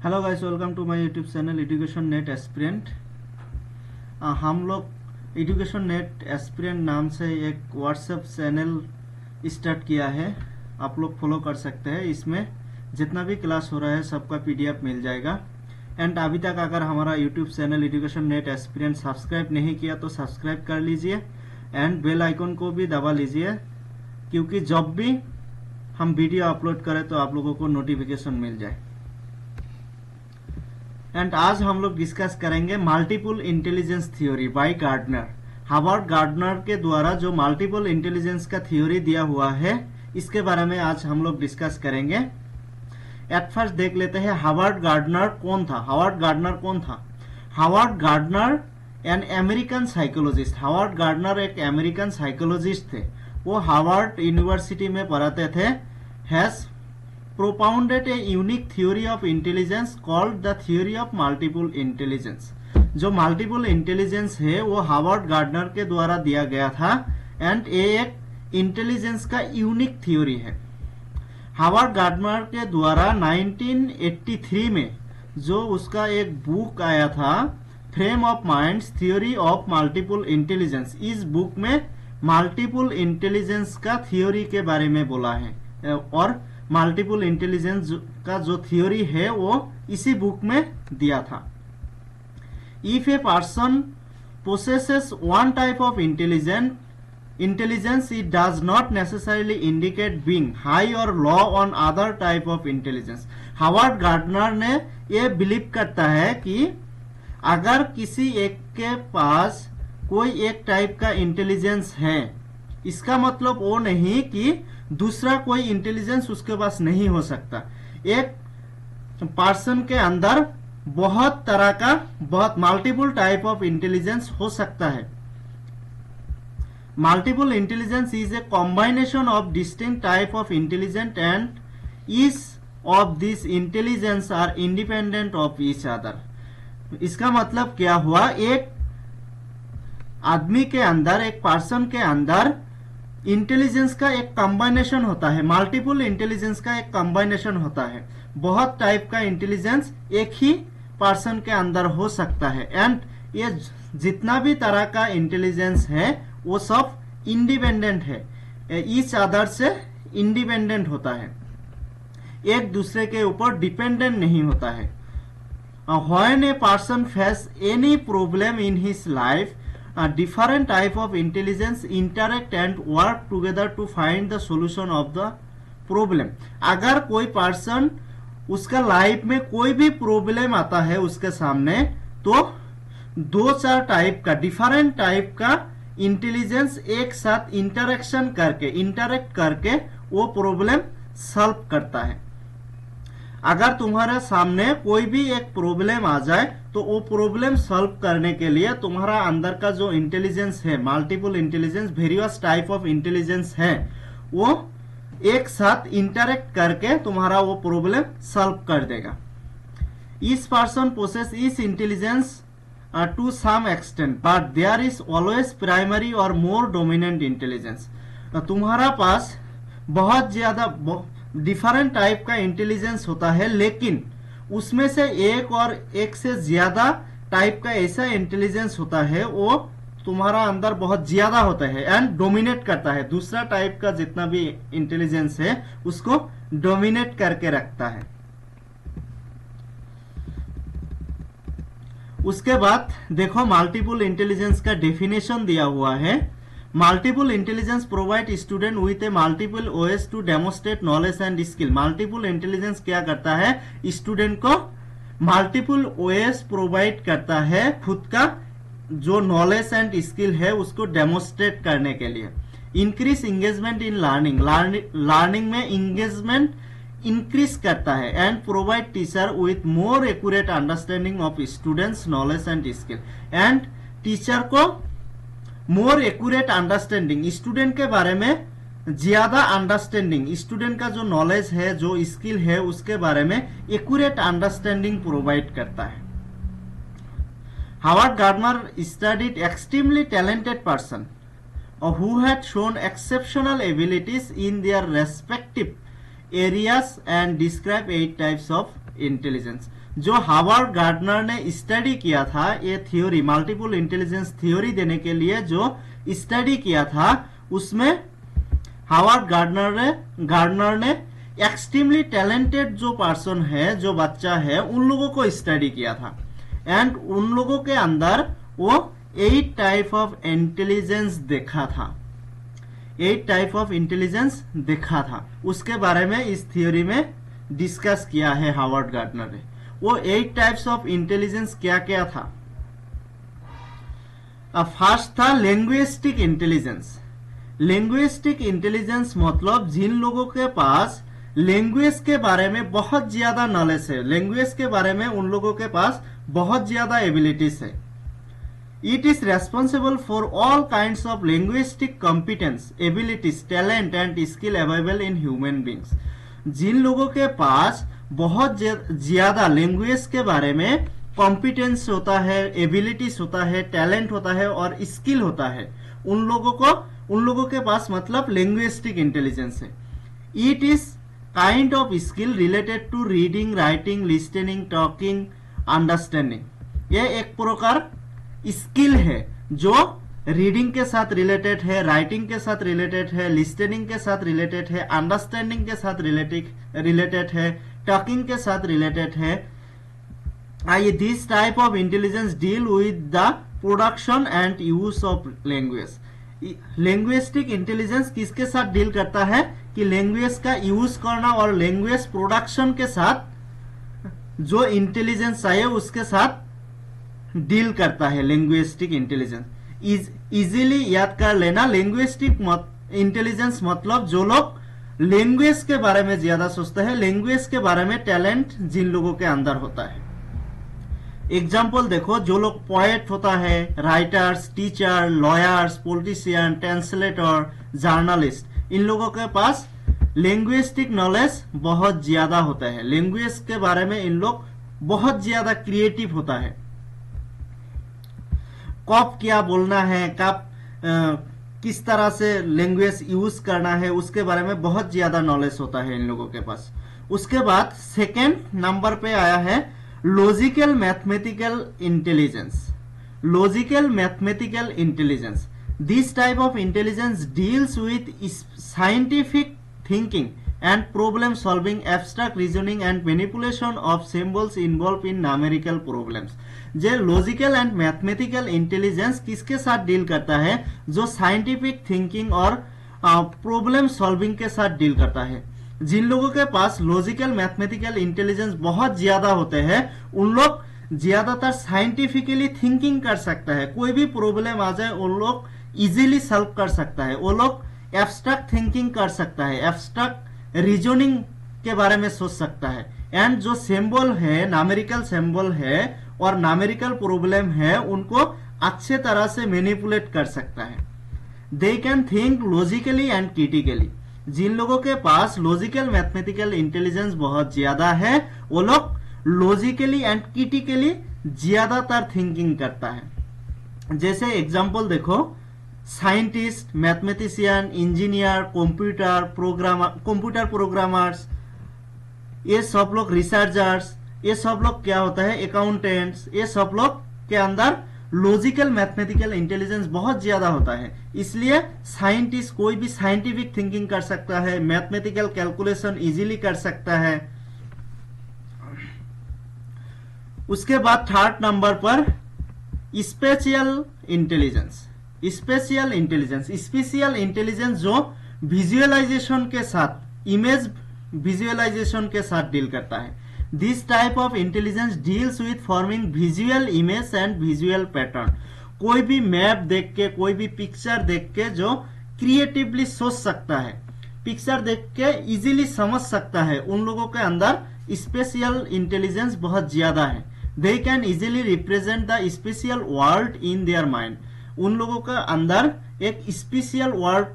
Hello guys, welcome to my YouTube channel education NET aspirant. हम लोग education NET aspirant नाम से एक व्हाट्सएप चैनल स्टार्ट किया है। आप लोग फॉलो कर सकते हैं। इसमें जितना भी क्लास हो रहा है सबका पीडीएफ मिल जाएगा। एंड अभी तक अगर हमारा YouTube channel education NET aspirant subscribe नहीं किया तो सब्सक्राइब कर लीजिए एंड बेल आइकन को भी दबा लीजिए, क्योंकि जब भी हम वीडियो अपलोड करें तो आप लोगों को नोटिफिकेशन मिल जाए। एंड आज हम लोग डिस्कस करेंगे multiple intelligence theory by Gardner. Howard Gardner के द्वारा जो मल्टीपल इंटेलिजेंस का थ्योरी दिया हुआ है, इसके बारे में आज हम लोग डिस्कस करेंगे। एट फर्स्ट देख लेते हैं हावर्ड गार्डनर कौन था। Howard Gardner an American psychologist. Howard Gardner एक अमेरिकन साइकोलॉजिस्ट थे। वो हार्वर्ड यूनिवर्सिटी में पढ़ाते थे। Has propounded a unique theory of intelligence called the theory of multiple intelligence। जो मल्टीपल इंटेलिजेंस है वो हार्वर्ड गार्डनर के द्वारा दिया गया था एंड ये एक इंटेलिजेंस का यूनिक थ्योरी है। हार्वर्ड गार्डनर के द्वारा 1983 में जो उसका एक बुक आया था, frame of minds theory of multiple intelligence. इस बुक में मल्टीपल इंटेलिजेंस का थ्योरी के बारे में बोला है और मल्टीपल इंटेलिजेंस का जो थ्योरी है वो इसी बुक में दिया था। If a person possesses one type of intelligence, it does not necessarily indicate being high or low on other type of intelligence। Howard Gardner ने ये बिलीव करता है कि अगर किसी एक के पास कोई एक टाइप का इंटेलिजेंस है, इसका मतलब वो नहीं कि दूसरा कोई इंटेलिजेंस उसके पास नहीं हो सकता। एक पर्सन के अंदर बहुत तरह का मल्टीपल टाइप ऑफ इंटेलिजेंस हो सकता है। Multiple intelligence is a combination of distinct type of intelligence and each of this intelligence are independent of each other. इसका मतलब क्या हुआ, एक आदमी के अंदर, एक पर्सन के अंदर इंटेलिजेंस का एक कॉम्बिनेशन होता है, मल्टीपल इंटेलिजेंस का एक कॉम्बिनेशन होता है। बहुत टाइप का इंटेलिजेंस एक ही पर्सन के अंदर हो सकता है एंड ये जितना भी तरह का इंटेलिजेंस है वो सब इंडिपेंडेंट है, ईच अदर से इंडिपेंडेंट होता है, एक दूसरे के ऊपर डिपेंडेंट नहीं होता है। When a person face any problem in his life, different type of intelligence interact and work together to find the solution of the problem। अगर कोई पर्सन उसका लाइफ में कोई भी प्रॉब्लम आता है उसके सामने, तो दो चार टाइप का, डिफरेंट टाइप का इंटेलिजेंस एक साथ इंटरेक्ट करके वो प्रॉब्लम सॉल्व करता है। अगर तुम्हारे सामने कोई भी एक प्रॉब्लम आ जाए तो वो प्रॉब्लम सॉल्व करने के लिए तुम्हारा अंदर का जो इंटेलिजेंस है, multiple intelligence, various type of intelligence है, वो एक साथ इंटरेक्ट करके तुम्हारा वो प्रॉब्लम सॉल्व कर देगा। इस person possess this intelligence to some extent but there is always primary और मोर डोमिनेंट इंटेलिजेंस। तुम्हारा पास बहुत ज्यादा डिफरेंट टाइप का इंटेलिजेंस होता है, लेकिन उसमें से एक और एक से ज्यादा टाइप का ऐसा इंटेलिजेंस होता है वो तुम्हारा अंदर बहुत ज्यादा होता है एंड डोमिनेट करता है। दूसरा टाइप का जितना भी इंटेलिजेंस है उसको डोमिनेट करके रखता है। उसके बाद देखो मल्टीपल इंटेलिजेंस का डेफिनेशन दिया हुआ है। Multiple intelligence provide student with a multiple OS to demonstrate knowledge and skill. Multiple intelligence क्या करता है, स्टूडेंट को मल्टीपल ओएस प्रोवाइड करता है खुद का जो नॉलेज एंड स्किल है उसको डेमोस्ट्रेट करने के लिए। इंक्रीज इंगेजमेंट इन लर्निंग में इंगेजमेंट इंक्रीज करता है and provide teacher with more accurate understanding of students knowledge and skill. And teacher को मोर एक्यूरेट अंडरस्टैंडिंग, स्टूडेंट के बारे में ज्यादा अंडरस्टैंडिंग, स्टूडेंट का जो नॉलेज है, जो स्किल है, उसके बारे में एक्यूरेट अंडरस्टैंडिंग प्रोवाइड करता है। Howard Gardner studied extremely talented person who had shown exceptional abilities in their respective areas and describe 8 types of intelligence। जो हावर्ड गार्डनर ने स्टडी किया था, ये थ्योरी मल्टीपल इंटेलिजेंस थ्योरी देने के लिए जो स्टडी किया था, उसमें हावर्ड गार्डनर ने एक्सट्रीमली टैलेंटेड जो पर्सन है, जो बच्चा है, उन लोगों को स्टडी किया था एंड उन लोगों के अंदर वो 8 टाइप ऑफ इंटेलिजेंस देखा था, 8 टाइप ऑफ इंटेलिजेंस देखा था। उसके बारे में इस थ्योरी में डिस्कस किया है हावर्ड गार्डनर ने। वो 8 टाइप्स ऑफ इंटेलिजेंस क्या क्या था? फर्स्ट था लिंग्विस्टिक इंटेलिजेंस। लिंग्विस्टिक इंटेलिजेंस मतलब जिन लोगों के पास लैंग्वेज के बारे में बहुत ज्यादा नॉलेज है, लैंग्वेज के बारे में उन लोगों के पास बहुत ज्यादा एबिलिटीज है। It is responsible for all kinds of linguistic competence, abilities, talent and skill available in human beings. जिन लोगों के पास बहुत ज्यादा लैंग्वेज के बारे में कॉम्पिटेंस होता है, एबिलिटीज होता है, टैलेंट होता है और स्किल होता है, उन लोगों के पास मतलब लिंग्विस्टिक इंटेलिजेंस है। It is kind of skill related to reading, writing, listening, talking, understanding. ये एक प्रकार स्किल है जो रीडिंग के साथ रिलेटेड है, राइटिंग के साथ रिलेटेड है, लिस्टनिंग के साथ रिलेटेड है, अंडरस्टैंडिंग के साथ रिलेटेड है, टॉकिंग के साथ रिलेटेड है। This type of intelligence deal with the production and use of language. Linguistic intelligence किसके साथ डील करता है कि लैंग्वेज का यूज करना और लैंग्वेज प्रोडक्शन के साथ जो इंटेलिजेंस चाहिए उसके साथ डील करता है। लिंग्विस्टिक इंटेलिजेंस इजीली याद कर लेना। लिंग्विस्टिक इंटेलिजेंस मतलब जो लोग लैंग्वेज के बारे में ज्यादा सोचते हैं, लैंग्वेज के बारे में टैलेंट जिन लोगों के अंदर होता है। एग्जाम्पल देखो, जो लोग पोएट होता है, writers, teacher, lawyers, politician, translator, journalist, इन लोगों के पास लिंग्विस्टिक नॉलेज बहुत ज्यादा होता है। लैंग्वेज के बारे में इन लोग बहुत ज्यादा क्रिएटिव होता है। कब क्या बोलना है, कब किस तरह से लैंग्वेज यूज करना है, उसके बारे में बहुत ज्यादा नॉलेज होता है इन लोगों के पास। उसके बाद सेकेंड नंबर पे आया है logical mathematical intelligence. Logical mathematical intelligence, this type of intelligence deals with scientific thinking and problem solving, abstract reasoning and manipulation of symbols involve in numerical problems. जो लॉजिकल एंड मैथमेटिकल इंटेलिजेंस किसके साथ deal करता है? जो scientific thinking और problem solving के साथ deal करता है। जिन लोगों के पास लॉजिकल मैथमेटिकल इंटेलिजेंस बहुत ज्यादा होते हैं, उन लोग ज्यादातर साइंटिफिकली थिंकिंग कर सकता है। कोई भी प्रॉब्लम आ जाए वो लोग इजीली सॉल्व कर सकता है। वो लोग एब्स्ट्रैक्ट थिंकिंग कर सकता है, एब्स्ट्रैक्ट रीजनिंग के बारे में सोच सकता है। एंड जो सिंबल है, न्यूमेरिकल सिंबल है और न्यूमेरिकल प्रॉब्लम है, उनको अच्छे तरह से मैनिपुलेट कर सकता है। They can think logically and critically. जिन लोगों के पास लॉजिकल मैथमेटिकल इंटेलिजेंस बहुत ज्यादा है, वो लोग लॉजिकली एंड क्रिटिकली ज्यादातर थिंकिंग करता है। जैसे एग्जांपल देखो, scientist, mathematician, engineer, computer programmers, ये सब लोग रिसर्चर्स, ये सब लोग क्या होता है, अकाउंटेंट्स, ये सब लोग के अंदर लॉजिकल मैथमेटिकल इंटेलिजेंस बहुत ज्यादा होता है। इसलिए साइंटिस्ट कोई भी साइंटिफिक थिंकिंग कर सकता है, मैथमेटिकल कैलकुलेशन इजीली कर सकता है। उसके बाद थर्ड नंबर पर spatial intelligence. Spatial intelligence, spatial intelligence जो विजुअलाइजेशन के साथ, इमेज विजुअलाइजेशन के साथ डील करता है। This type of intelligence deals with forming visual image and visual pattern. कोई भी मैप देख के, कोई भी पिक्चर देख के जो क्रिएटिवली सोच सकता है, पिक्चर देख के इजीली समझ सकता है, उन लोगों के अंदर स्पेशियल इंटेलिजेंस बहुत ज्यादा है। They can easily represent the spatial world in their mind. उन लोगों के अंदर एक स्पेशियल वर्ल्ड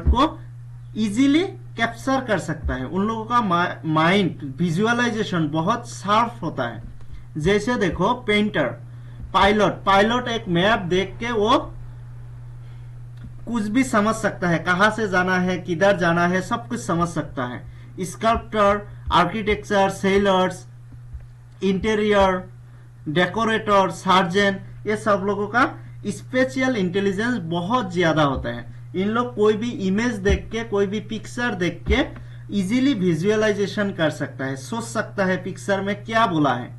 को इजीली कैप्चर कर सकता है। उन लोगों का माइंड विजुअलाइजेशन बहुत शार्प होता है। जैसे देखो, पेंटर, पायलट एक मैप देख के वो कुछ भी समझ सकता है, कहां से जाना है, किधर जाना है, सब कुछ समझ सकता है। Sculptor, architecture, sellers, interior, decorator, surgeon, ये सब लोगों का स्पेशल इंटेलिजेंस बहुत ज्यादा होता है। इन लोग कोई भी इमेज देख के, कोई भी पिक्चर देख के इजीली विजुअलाइजेशन कर सकता है, सोच सकता है पिक्चर में क्या बोला है।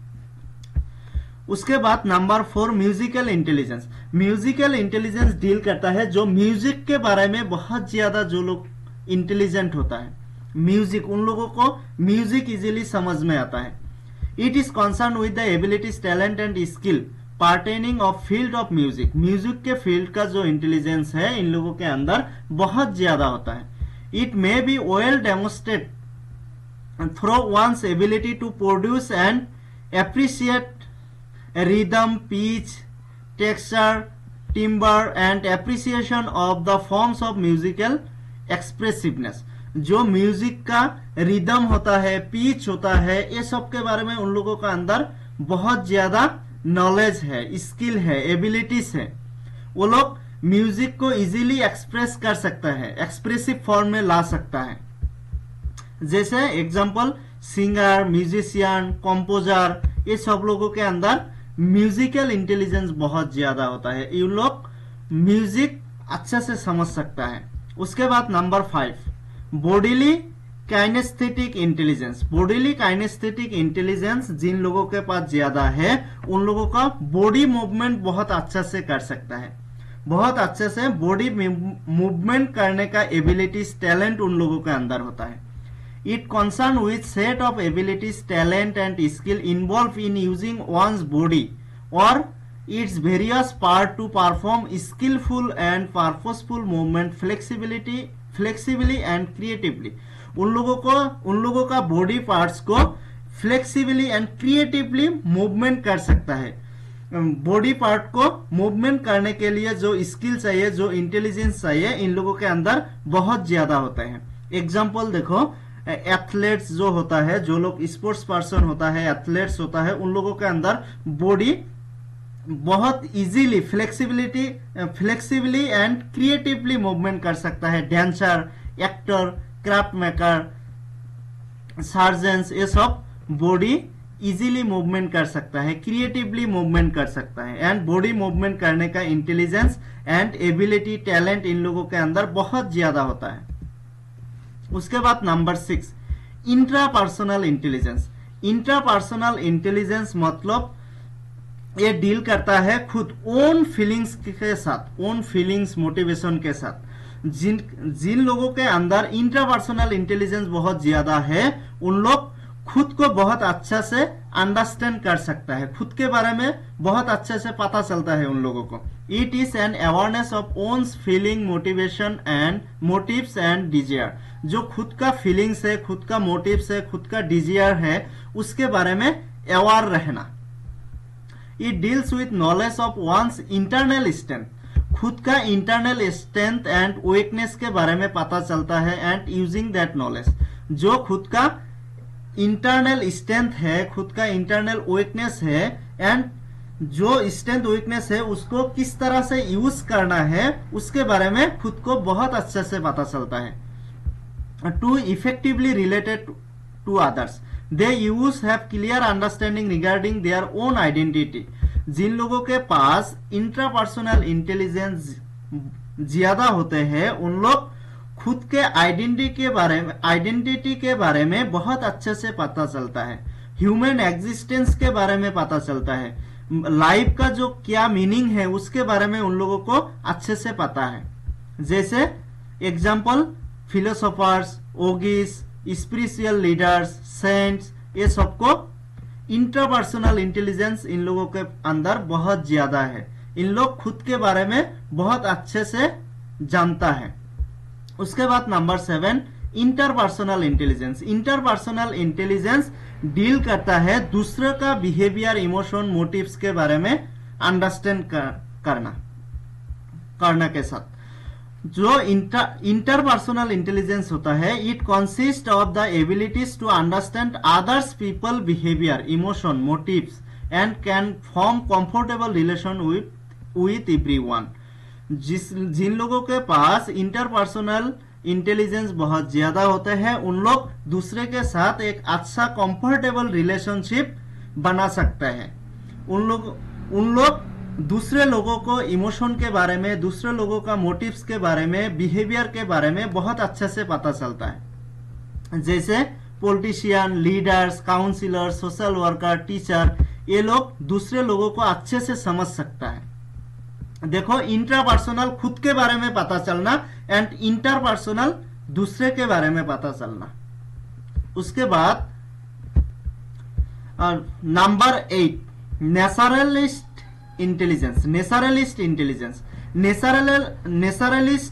उसके बाद number 4 musical intelligence. Musical intelligence deal करता है जो म्यूजिक के बारे में बहुत ज्यादा जो लोग इंटेलिजेंट होता है, म्यूजिक, उन लोगों को म्यूजिक इजीली समझ में आता है। It is concern with the abilities, talent and skill partitioning of field of music. Music के फील्ड का जो इंटेलिजेंस है इन लोगों के अंदर बहुत ज्यादा होता है। It may be well demonstrate through one's ability to produce and appreciate rhythm, pitch, texture, timbre and appreciation of the forms of musical expressiveness। जो म्यूजिक का रिदम होता है, पिच होता है, ये सब के बारे में उन लोगों का अंदर बहुत ज्यादा नॉलेज है, स्किल है, एबिलिटीज है। वो लोग म्यूजिक को इजीली एक्सप्रेस कर सकता है, एक्सप्रेसिव फॉर्म में ला सकता है। जैसे एग्जांपल सिंगर, म्यूजिशियन, कंपोजर, ये सब लोगों के अंदर म्यूजिकल इंटेलिजेंस बहुत ज्यादा होता है। ये लोग म्यूजिक अच्छे से समझ सकता है। उसके बाद number 5 bodily kinaesthetic intelligence. Bodily kinaesthetic intelligence जिन लोगों के पास ज्यादा है उन लोगों का बॉडी मूवमेंट बहुत अच्छे से कर सकता है, बहुत अच्छे से बॉडी मूवमेंट करने का एबिलिटीज, टैलेंट उन लोगों के अंदर होता है। It concern with set of abilities, talent and skill involved in using one's body or its various part to perform skillful and purposeful movement flexibly and creatively। उन लोगों का बॉडी पार्ट्स को फ्लेक्सिबली एंड क्रिएटिवली मूवमेंट कर सकता है। Body part को movement करने के लिए जो स्किल चाहिए, जो इंटेलिजेंस चाहिए, इन लोगों के अंदर बहुत ज्यादा होता है। एग्जाम्पल देखो, एथलेट्स जो होता है, जो लोग स्पोर्ट्स पर्सन होता है, एथलेट्स होता है, उन लोगों के अंदर बॉडी बहुत easily flexibly and creatively movement कर सकता है। Dancer, actor, craft maker, surgeons, ये सब बॉडी इजीली मूवमेंट कर सकता है, क्रिएटिवली मूवमेंट कर सकता है। एंड बॉडी मूवमेंट करने का intelligence and ability, talent in लोगों के अंदर बहुत ज्यादा होता है। उसके बाद number 6 intrapersonal intelligence. Intrapersonal intelligence मतलब ये डील करता है खुद ओन फीलिंग्स के साथ, ओन फीलिंग्स, मोटिवेशन के साथ। जिन लोगों के अंदर इंट्रापर्सनल इंटेलिजेंस बहुत ज्यादा है उन लोग खुद को बहुत अच्छा से अंडरस्टैंड कर सकता है, खुद के बारे में बहुत अच्छे से पता चलता है उन लोगों को। It is an awareness of one's feeling, motivation and motives and desire. जो खुद का फीलिंग्स है, खुद का मोटिव्स है, खुद का डिजायर है, उसके बारे में अवेयर रहना। It deals with knowledge of one's internal strength. खुद का इंटरनल स्ट्रेंथ एंड वीकनेस के बारे में पता चलता है एंड यूजिंग दैट नॉलेज। जो खुद का इंटरनल स्ट्रेंथ है, खुद का इंटरनल वीकनेस है, एंड जो स्ट्रेंथ वीकनेस है उसको किस तरह से यूज करना है उसके बारे में खुद को बहुत अच्छे से पता चलता है। To effectively related to others, they use have clear understanding regarding their own identity. जिन लोगों के पास इंट्रापर्सनल इंटेलिजेंस ज्यादा होते हैं उन लोग खुद के आइडेंटिटी के बारे में बहुत अच्छे से पता चलता है, ह्यूमन एग्जिस्टेंस के बारे में पता चलता है, लाइफ का जो क्या मीनिंग है उसके बारे में उन लोगों को अच्छे से पता है। जैसे example philosophers, yogis, spiritual leaders, saints, ये सबको इंट्रापर्सनल इंटेलिजेंस इन लोगों के अंदर बहुत ज्यादा है। इन लोग खुद के बारे में बहुत अच्छे से जानता है। उसके बाद number 7 interpersonal intelligence. Interpersonal intelligence deal करता है दूसरे का बिहेवियर, इमोशन, मोटिव्स के बारे में अंडरस्टैंड करना के साथ। जो इंटरपर्सनल इंटेलिजेंस होता है, it consist of the abilities to understand others people behaviour, emotion, motives and can form comfortable relation with everyone. जिन लोगों के पास इंटरपर्सनल इंटेलिजेंस बहुत ज्यादा होता है उन लोग दूसरे के साथ एक अच्छा कंफर्टेबल रिलेशनशिप बना सकता है। उन लोग दूसरे लोगों को इमोशन के बारे में, दूसरे लोगों का मोटिव्स के बारे में, बिहेवियर के बारे में बहुत अच्छे से पता चलता है। जैसे politician, leaders, counsellor, social worker, teacher, ये लोग दूसरे लोगों को अच्छे से समझ सकता है। देखो, इंट्रापर्सनल खुद के बारे में पता चलना एंड इंटरपर्सनल दूसरे के बारे में पता चलना। उसके बाद number 8, naturalist intelligence. Naturalist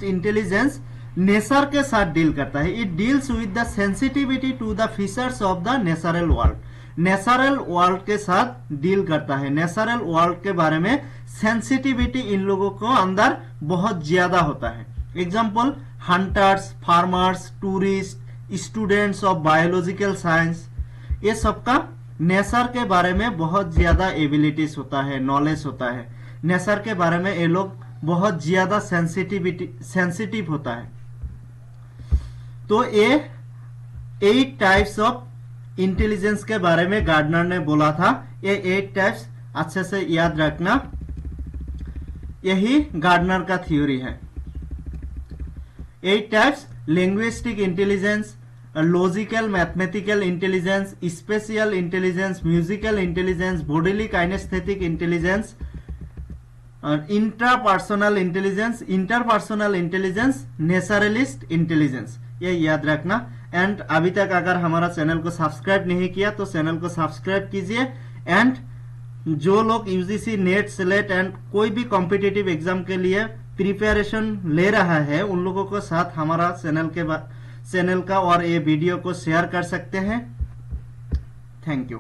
intelligence nature के साथ डील करता है। It deals with the sensitivity to the features of the natural world. Natural world के साथ डील करता है। नेचुरल वर्ल्ड के बारे में सेंसिटिविटी इन लोगों को अंदर बहुत ज्यादा होता है। Example, hunters, farmers, tourist, students of biological science, ये सबका नेचर के बारे में बहुत ज्यादा एबिलिटीज होता है, नॉलेज होता है। नेचर के बारे में ये लोग बहुत ज्यादा सेंसिटिव होता है। तो ये 8 टाइप्स ऑफ इंटेलिजेंस के बारे में गार्डनर ने बोला था। ये 8 टाइप्स अच्छे से याद रखना, यही गार्डनर का थ्योरी है। 8 types: linguistic intelligence, logical mathematical intelligence, spatial intelligence, musical intelligence, bodily kinaesthetic intelligence, intrapersonal intelligence, interpersonal intelligence, naturalist intelligence, ये याद रखना। एंड अभी तक अगर हमारा चैनल को सब्सक्राइब नहीं किया तो चैनल को सब्सक्राइब कीजिए। एंड जो लोग यूजीसी, नेट, स्लेट एंड कोई भी कॉम्पिटिटिव एग्जाम के लिए प्रिपरेशन ले रहा है, उन लोगों के साथ हमारा चैनल का और ये वीडियो को शेयर कर सकते हैं। Thank you.